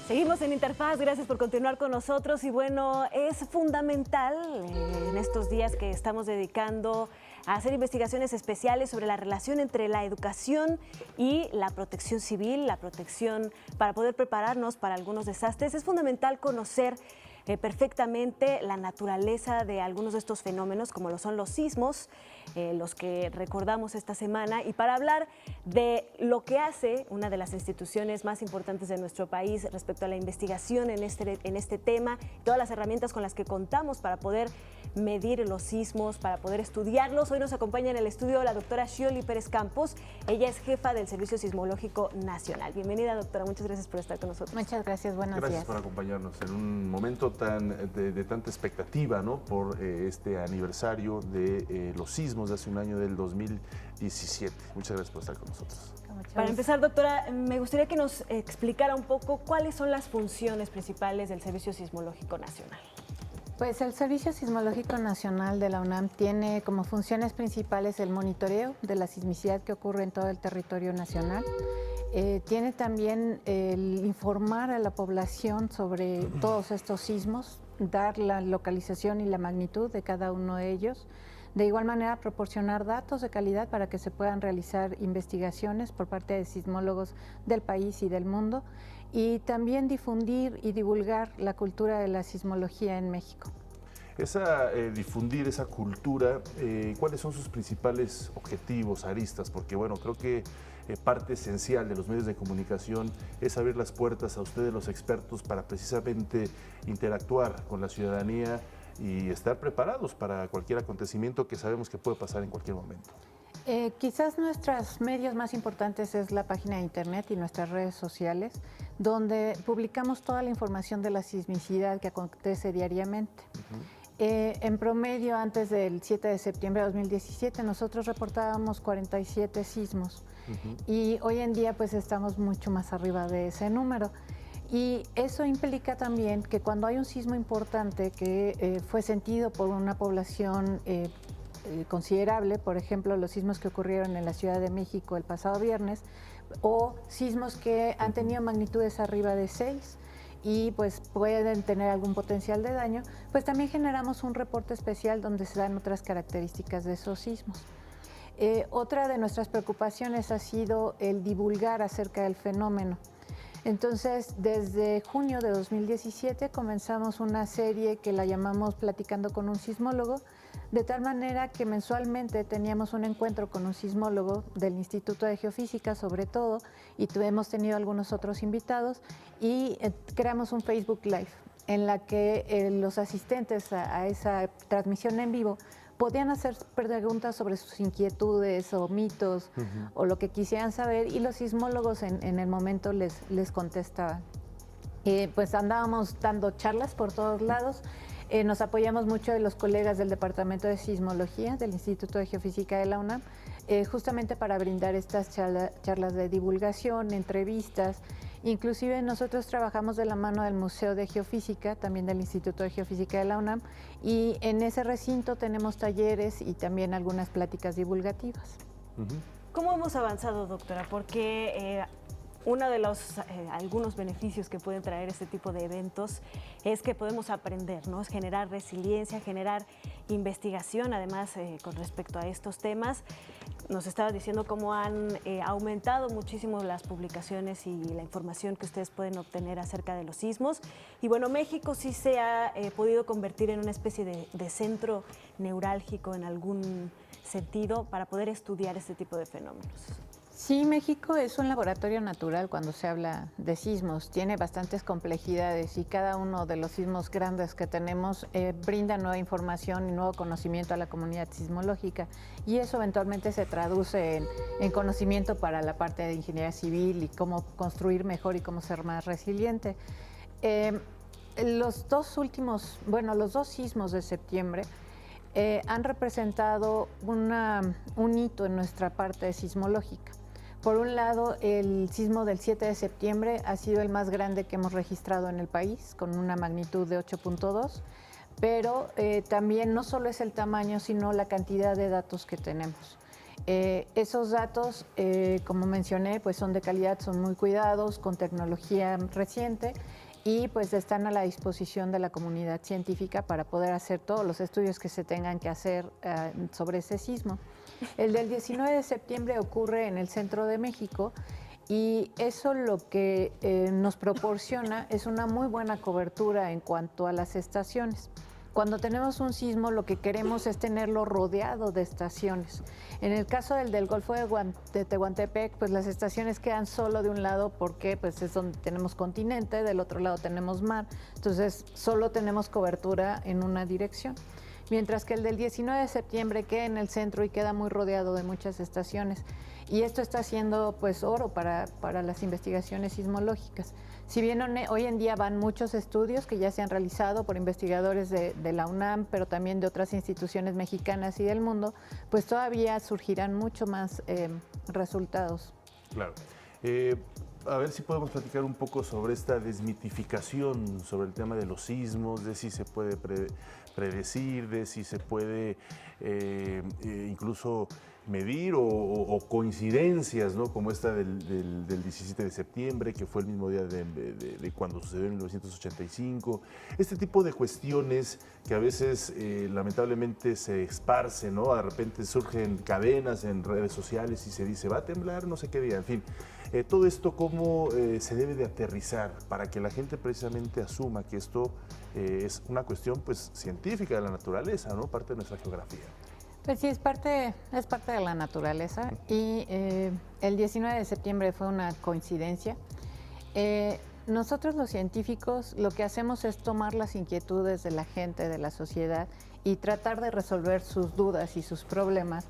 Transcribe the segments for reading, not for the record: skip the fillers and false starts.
Seguimos en Interfaz, gracias por continuar con nosotros y bueno, es fundamental en estos días que estamos dedicando a hacer investigaciones especiales sobre la relación entre la educación y la protección civil, la protección para poder prepararnos para algunos desastres. Es fundamental conocer perfectamente la naturaleza de algunos de estos fenómenos, como lo son los sismos, los que recordamos esta semana. Y para hablar de lo que hace una de las instituciones más importantes de nuestro país respecto a la investigación en este tema, todas las herramientas con las que contamos para poder medir los sismos, para poder estudiarlos. Hoy nos acompaña en el estudio la doctora Xioli Pérez Campos. Ella es jefa del Servicio Sismológico Nacional. Bienvenida, doctora. Muchas gracias por estar con nosotros. Muchas gracias. Buenos días. Gracias por acompañarnos en un momento de tanta expectativa, ¿no? Por este aniversario de los sismos de hace un año, del 2017. Muchas gracias por estar con nosotros. Para empezar, doctora, me gustaría que nos explicara un poco cuáles son las funciones principales del Servicio Sismológico Nacional. Pues el Servicio Sismológico Nacional de la UNAM tiene como funciones principales el monitoreo de la sismicidad que ocurre en todo el territorio nacional. Tiene también el informar a la población sobre todos estos sismos, dar la localización y la magnitud de cada uno de ellos. De igual manera, proporcionar datos de calidad para que se puedan realizar investigaciones por parte de sismólogos del país y del mundo, y también difundir y divulgar la cultura de la sismología en México. Difundir esa cultura, ¿cuáles son sus principales objetivos, aristas? Porque bueno, creo que parte esencial de los medios de comunicación es abrir las puertas a ustedes, los expertos, para precisamente interactuar con la ciudadanía y estar preparados para cualquier acontecimiento que sabemos que puede pasar en cualquier momento. Quizás nuestros medios más importantes es la página de internet y nuestras redes sociales, donde publicamos toda la información de la sismicidad que acontece diariamente. En promedio, antes del 7 de septiembre de 2017, nosotros reportábamos 47 sismos y hoy en día pues estamos mucho más arriba de ese número. Y eso implica también que cuando hay un sismo importante que fue sentido por una población considerable, por ejemplo, los sismos que ocurrieron en la Ciudad de México el pasado viernes, o sismos que han tenido magnitudes arriba de 6 y pues pueden tener algún potencial de daño, pues también generamos un reporte especial donde se dan otras características de esos sismos. Otra de nuestras preocupaciones ha sido el divulgar acerca del fenómeno. Entonces, desde junio de 2017 comenzamos una serie que la llamamos Platicando con un sismólogo, de tal manera que mensualmente teníamos un encuentro con un sismólogo del Instituto de Geofísica, sobre todo, y hemos tenido algunos otros invitados, y creamos un Facebook Live en la que los asistentes a esa transmisión en vivo podían hacer preguntas sobre sus inquietudes o mitos o lo que quisieran saber, y los sismólogos en el momento les contestaban. Pues andábamos dando charlas por todos lados. Nos apoyamos mucho de los colegas del Departamento de Sismología del Instituto de Geofísica de la UNAM, justamente para brindar estas charlas de divulgación, entrevistas. Inclusive nosotros trabajamos de la mano del Museo de Geofísica, también del Instituto de Geofísica de la UNAM, y en ese recinto tenemos talleres y también algunas pláticas divulgativas. ¿Cómo hemos avanzado, doctora? Porque uno de los algunos beneficios que pueden traer este tipo de eventos es que podemos aprender, ¿no? Es generar resiliencia, generar investigación, además con respecto a estos temas. Nos estaba diciendo cómo han aumentado muchísimo las publicaciones y la información que ustedes pueden obtener acerca de los sismos. Y bueno, México sí se ha podido convertir en una especie de centro neurálgico en algún sentido para poder estudiar este tipo de fenómenos. Sí, México es un laboratorio natural cuando se habla de sismos. Tiene bastantes complejidades y cada uno de los sismos grandes que tenemos brinda nueva información y nuevo conocimiento a la comunidad sismológica, y eso eventualmente se traduce en conocimiento para la parte de ingeniería civil y cómo construir mejor y cómo ser más resiliente. Los dos sismos de septiembre han representado un hito en nuestra parte sismológica. Por un lado, el sismo del 7 de septiembre ha sido el más grande que hemos registrado en el país, con una magnitud de 8.2, pero también no solo es el tamaño, sino la cantidad de datos que tenemos. Esos datos, como mencioné, pues son de calidad, son muy cuidados, con tecnología reciente y pues están a la disposición de la comunidad científica para poder hacer todos los estudios que se tengan que hacer sobre ese sismo. El del 19 de septiembre ocurre en el centro de México y eso lo que nos proporciona es una muy buena cobertura en cuanto a las estaciones. Cuando tenemos un sismo, lo que queremos es tenerlo rodeado de estaciones. En el caso del Golfo de Tehuantepec, pues las estaciones quedan solo de un lado porque pues es donde tenemos continente, del otro lado tenemos mar, entonces solo tenemos cobertura en una dirección. Mientras que el del 19 de septiembre queda en el centro y queda muy rodeado de muchas estaciones. Y esto está siendo pues oro para las investigaciones sismológicas. Si bien hoy en día van muchos estudios que ya se han realizado por investigadores de la UNAM, pero también de otras instituciones mexicanas y del mundo, pues todavía surgirán mucho más resultados. Claro. A ver si podemos platicar un poco sobre esta desmitificación, sobre el tema de los sismos, de si se puede predecir, de si se puede incluso medir o coincidencias, ¿no? Como esta del 17 de septiembre, que fue el mismo día de cuando sucedió en 1985. Este tipo de cuestiones que a veces lamentablemente se esparcen, ¿no? De repente surgen cadenas en redes sociales y se dice, va a temblar no sé qué día, en fin. Todo esto, ¿cómo se debe de aterrizar para que la gente precisamente asuma que esto es una cuestión pues, científica de la naturaleza, ¿no? Parte de nuestra geografía? Pues sí, es parte de la naturaleza y el 19 de septiembre fue una coincidencia. Nosotros los científicos lo que hacemos es tomar las inquietudes de la gente, de la sociedad y tratar de resolver sus dudas y sus problemas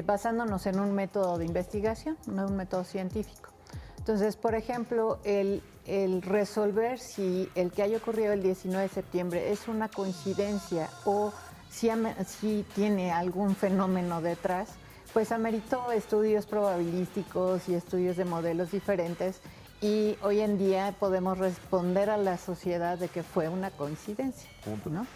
basándonos en un método de investigación, no un método científico. Entonces, por ejemplo, el resolver si el que haya ocurrido el 19 de septiembre es una coincidencia o si tiene algún fenómeno detrás, pues ameritó estudios probabilísticos y estudios de modelos diferentes y hoy en día podemos responder a la sociedad de que fue una coincidencia, ¿no?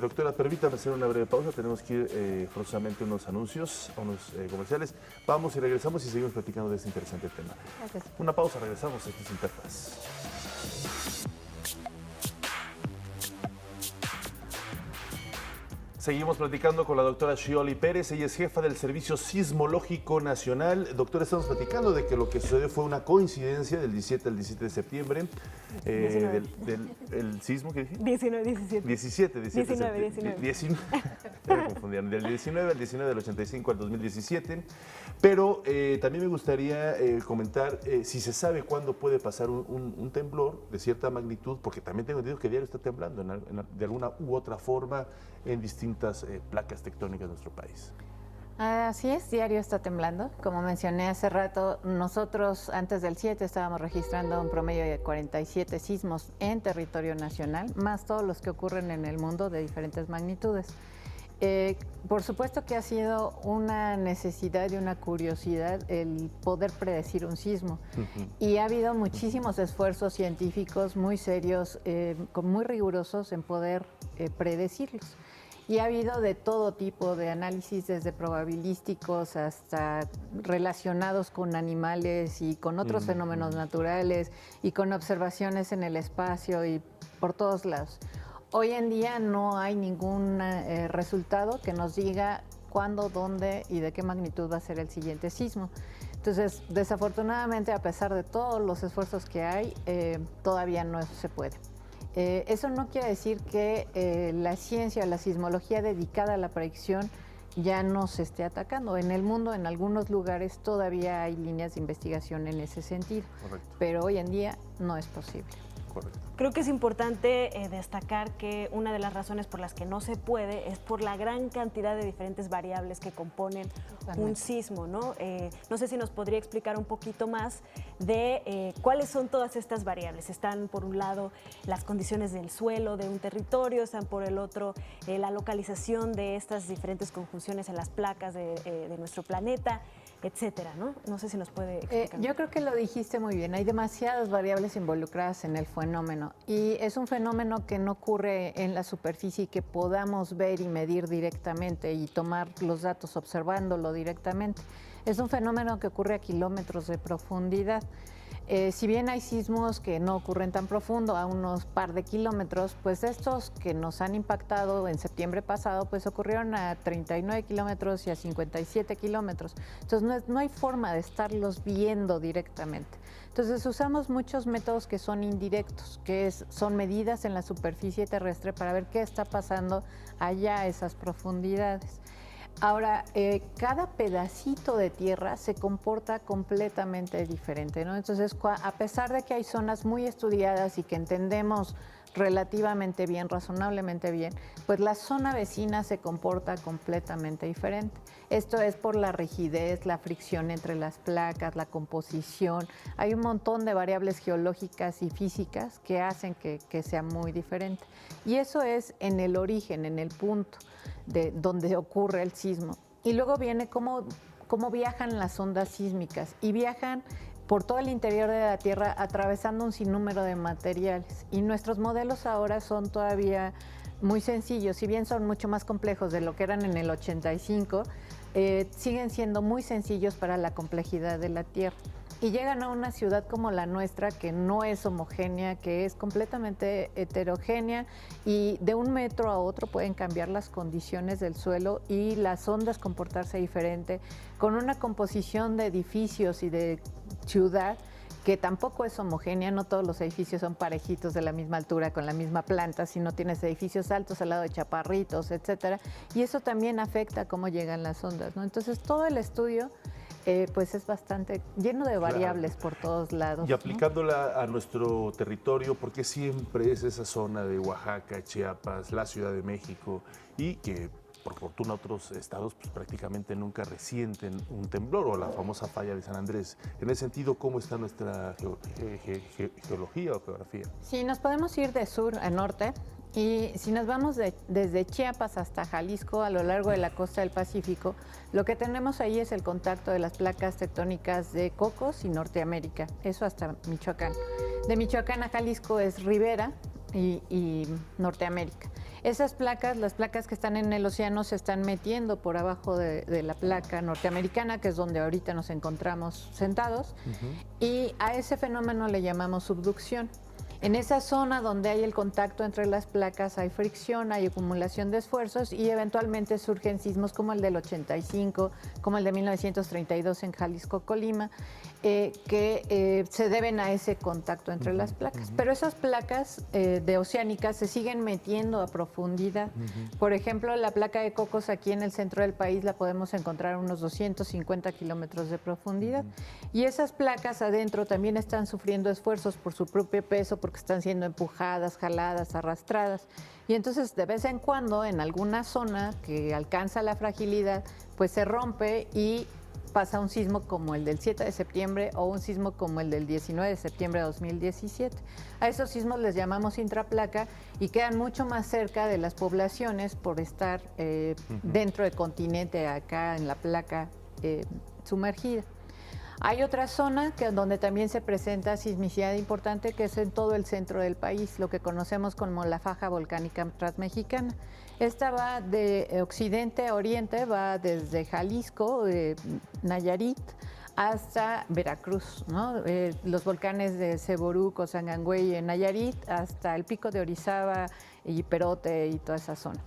Doctora, permítame hacer una breve pausa, tenemos que ir forzosamente a unos anuncios, a unos comerciales. Vamos y regresamos y seguimos platicando de este interesante tema. Gracias. Una pausa, regresamos, aquí sin Interfaz. Seguimos platicando con la doctora Scioli Pérez, ella es jefa del Servicio Sismológico Nacional. Doctora, estamos platicando de que lo que sucedió fue una coincidencia del 17 al 17 de septiembre. ¿El sismo que dije? 19, 17. 19. Me confundieron. Del 19 al 19 del 85 al 2017. Pero también me gustaría comentar si se sabe cuándo puede pasar un temblor de cierta magnitud, porque también tengo entendido que diario está temblando de alguna u otra forma en distintas placas tectónicas de nuestro país. Así es, diario está temblando. Como mencioné hace rato, nosotros antes del 7 estábamos registrando un promedio de 47 sismos en territorio nacional, más todos los que ocurren en el mundo de diferentes magnitudes. Por supuesto que ha sido una necesidad y una curiosidad el poder predecir un sismo. Y ha habido muchísimos esfuerzos científicos muy serios, muy rigurosos en poder predecirlos. Y ha habido de todo tipo de análisis, desde probabilísticos hasta relacionados con animales y con otros fenómenos naturales y con observaciones en el espacio y por todos lados. Hoy en día no hay ningún resultado que nos diga cuándo, dónde y de qué magnitud va a ser el siguiente sismo. Entonces, desafortunadamente, a pesar de todos los esfuerzos que hay, todavía no se puede. Eso no quiere decir que la ciencia, la sismología dedicada a la predicción ya no se esté atacando. En el mundo, en algunos lugares, todavía hay líneas de investigación en ese sentido. Correcto. Pero hoy en día no es posible. Correcto. Creo que es importante destacar que una de las razones por las que no se puede es por la gran cantidad de diferentes variables que componen un sismo, ¿no? No sé si nos podría explicar un poquito más de cuáles son todas estas variables. Están, por un lado, las condiciones del suelo de un territorio, están por el otro la localización de estas diferentes conjunciones en las placas de nuestro planeta, etcétera, ¿no? No sé si nos puede explicar. Yo creo que lo dijiste muy bien. Hay demasiadas variables involucradas en el fenómeno. ¿no? Y es un fenómeno que no ocurre en la superficie y que podamos ver y medir directamente y tomar los datos observándolo directamente. Es un fenómeno que ocurre a kilómetros de profundidad. Si bien hay sismos que no ocurren tan profundo, a unos par de kilómetros, pues estos que nos han impactado en septiembre pasado, pues ocurrieron a 39 kilómetros y a 57 kilómetros. Entonces no hay forma de estarlos viendo directamente. Entonces usamos muchos métodos que son indirectos, son medidas en la superficie terrestre para ver qué está pasando allá a esas profundidades. Ahora, cada pedacito de tierra se comporta completamente diferente, ¿no? Entonces, a pesar de que hay zonas muy estudiadas y que entendemos relativamente bien, razonablemente bien, pues la zona vecina se comporta completamente diferente. Esto es por la rigidez, la fricción entre las placas, la composición. Hay un montón de variables geológicas y físicas que hacen que sea muy diferente. Y eso es en el origen, en el punto de donde ocurre el sismo. Y luego viene cómo viajan las ondas sísmicas, y viajan por todo el interior de la Tierra atravesando un sinnúmero de materiales. Y nuestros modelos ahora son todavía muy sencillos, si bien son mucho más complejos de lo que eran en el 85, siguen siendo muy sencillos para la complejidad de la Tierra. Y llegan a una ciudad como la nuestra, que no es homogénea, que es completamente heterogénea, y de un metro a otro pueden cambiar las condiciones del suelo y las ondas comportarse diferente, con una composición de edificios y de ciudad que tampoco es homogénea. No todos los edificios son parejitos de la misma altura, con la misma planta, sino tienes edificios altos al lado de chaparritos, etcétera, y eso también afecta cómo llegan las ondas, ¿no? Entonces todo el estudio pues es bastante lleno de variables, claro, por todos lados. Y aplicándola, ¿no?, a nuestro territorio, porque siempre es esa zona de Oaxaca, Chiapas, la Ciudad de México, y que por fortuna otros estados pues prácticamente nunca resienten un temblor, o la famosa falla de San Andrés. En ese sentido, ¿cómo está nuestra geología o geografía? Sí, nos podemos ir de sur a norte. Y si nos vamos desde Chiapas hasta Jalisco, a lo largo de la costa del Pacífico, lo que tenemos ahí es el contacto de las placas tectónicas de Cocos y Norteamérica, eso hasta Michoacán. De Michoacán a Jalisco es Ribera y Norteamérica. Esas placas, las placas que están en el océano, se están metiendo por abajo de la placa norteamericana, que es donde ahorita nos encontramos sentados, y a ese fenómeno le llamamos subducción. En esa zona donde hay el contacto entre las placas hay fricción, hay acumulación de esfuerzos, y eventualmente surgen sismos como el del 85, como el de 1932 en Jalisco, Colima, que se deben a ese contacto entre las placas. Pero esas placas de oceánicas se siguen metiendo a profundidad. Por ejemplo, la placa de Cocos aquí en el centro del país la podemos encontrar a unos 250 kilómetros de profundidad. Y esas placas adentro también están sufriendo esfuerzos por su propio peso, porque están siendo empujadas, jaladas, arrastradas. Y entonces, de vez en cuando, en alguna zona que alcanza la fragilidad, pues se rompe y pasa un sismo como el del 7 de septiembre o un sismo como el del 19 de septiembre de 2017. A esos sismos les llamamos intraplaca y quedan mucho más cerca de las poblaciones por estar dentro del continente, acá en la placa sumergida. Hay otra zona donde también se presenta sismicidad importante, que es en todo el centro del país, lo que conocemos como la faja volcánica transmexicana. Esta va de occidente a oriente, va desde Jalisco, Nayarit, hasta Veracruz, ¿no? Los volcanes de Ceboruco, Sangangüey en Nayarit, hasta el pico de Orizaba y Perote y toda esa zona.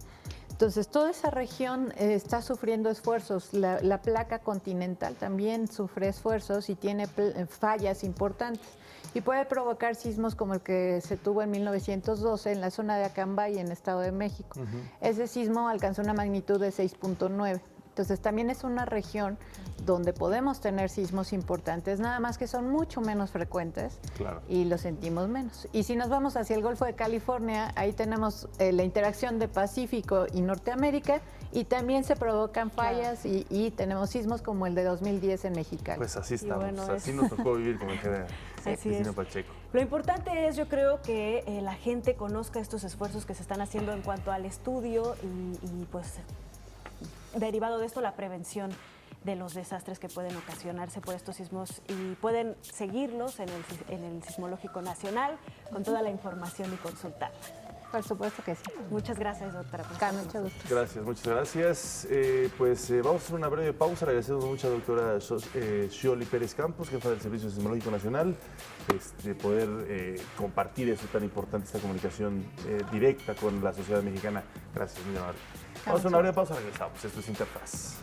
Entonces, toda esa región está sufriendo esfuerzos. La placa continental también sufre esfuerzos y tiene fallas importantes. Y puede provocar sismos como el que se tuvo en 1912 en la zona de Acambay, en Estado de México. Ese sismo alcanzó una magnitud de 6.9. Entonces, también es una región donde podemos tener sismos importantes, nada más que son mucho menos frecuentes, claro, y los sentimos menos. Y si nos vamos hacia el Golfo de California, ahí tenemos la interacción de Pacífico y Norteamérica, y también se provocan fallas, claro, y tenemos sismos como el de 2010 en Mexicali. Pues así estamos, bueno, así nos tocó vivir con el ingeniero Cristina Pacheco. Lo importante es, yo creo, que la gente conozca estos esfuerzos que se están haciendo en cuanto al estudio y pues derivado de esto la prevención. de los desastres que pueden ocasionarse por estos sismos, y pueden seguirlos en el Sismológico Nacional con toda la información y consultar. Por supuesto que sí. Muchas gracias, doctora. Mucho gusto. Gracias, muchas gracias. Vamos a hacer una breve pausa. Le agradecemos mucho a la doctora Xioli Pérez Campos, jefa del Servicio Sismológico Nacional, poder compartir eso tan importante, esta comunicación directa con la sociedad mexicana. Gracias, muy amable. Vamos a hacer una breve pausa, regresamos. Esto es Interfaz.